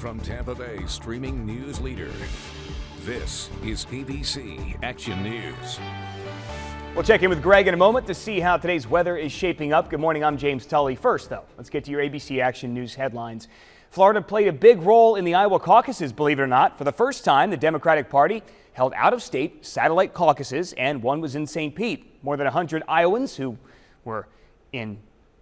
From Tampa Bay streaming news leader, this is ABC Action News. We'll check in with Greg in a moment to see how today's weather is shaping up. Good morning, I'm James Tully. First, though, let's get to your ABC Action News headlines. Florida played a big role in the Iowa caucuses, believe it or not. For the first time, the Democratic Party held out-of-state satellite caucuses, and one was in St. Pete. More than 100 Iowans who were in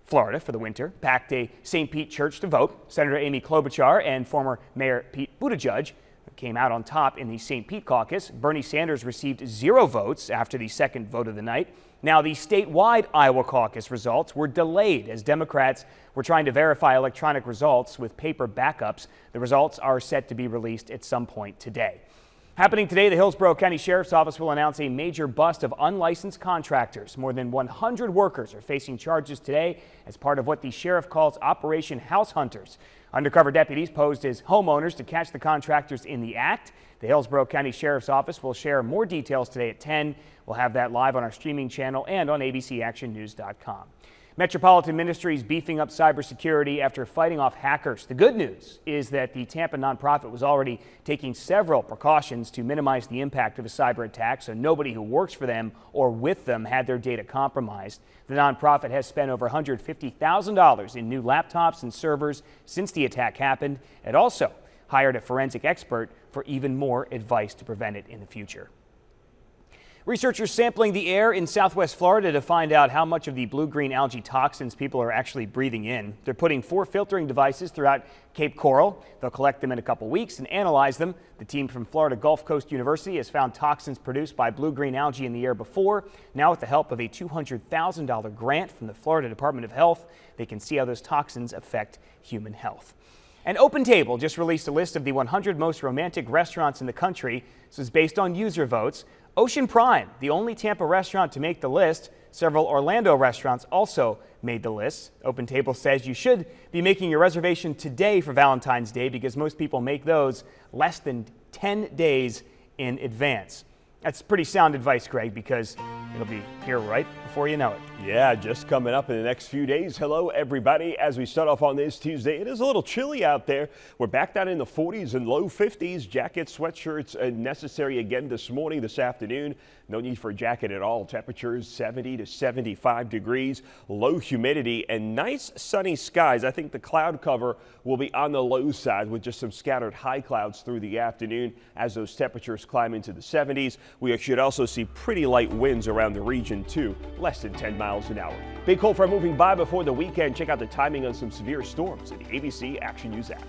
Florida for the winter packed a St. Pete church to vote. Senator Amy Klobuchar and former Mayor Pete Buttigieg came out on top in the St. Pete caucus. Bernie Sanders received 0 votes after the second vote of the night. Now, the statewide Iowa caucus results were delayed as Democrats were trying to verify electronic results with paper backups. The results are set to be released at some point today. Happening today, the Hillsborough County Sheriff's Office will announce a major bust of unlicensed contractors. More than 100 workers are facing charges today as part of what the sheriff calls Operation House Hunters. Undercover deputies posed as homeowners to catch the contractors in the act. The Hillsborough County Sheriff's Office will share more details today at 10. We'll have that live on our streaming channel and on abcactionnews.com. Metropolitan Ministries beefing up cybersecurity after fighting off hackers. The good news is that the Tampa nonprofit was already taking several precautions to minimize the impact of a cyber attack, so nobody who works for them or with them had their data compromised. The nonprofit has spent over $150,000 in new laptops and servers since the attack happened. It also hired a forensic expert for even more advice to prevent it in the future. Researchers sampling the air in southwest Florida to find out how much of the blue-green algae toxins people are actually breathing in. They're putting 4 filtering devices throughout Cape Coral. They'll collect them in a couple weeks and analyze them. The team from Florida Gulf Coast University has found toxins produced by blue-green algae in the air before. Now, with the help of a $200,000 grant from the Florida Department of Health, they can see how those toxins affect human health. And OpenTable just released a list of the 100 most romantic restaurants in the country. This is based on user votes. Ocean Prime, the only Tampa restaurant to make the list. Several Orlando restaurants also made the list. OpenTable says you should be making your reservation today for Valentine's Day because most people make those less than 10 days in advance. That's pretty sound advice, Greg, because it'll be here right before you know it. Yeah, just coming up in the next few days. Hello, everybody. As we start off on this Tuesday, it is a little chilly out there. We're back down in the 40s and low 50s. Jackets, sweatshirts necessary again this morning, this afternoon. No need for a jacket at all. Temperatures 70 to 75 degrees, low humidity, and nice sunny skies. I think the cloud cover will be on the low side with just some scattered high clouds through the afternoon as those temperatures climb into the 70s. We should also see pretty light winds around the region, too, less than 10 miles an hour. Big cold front moving by before the weekend. Check out the timing on some severe storms in the ABC Action News app.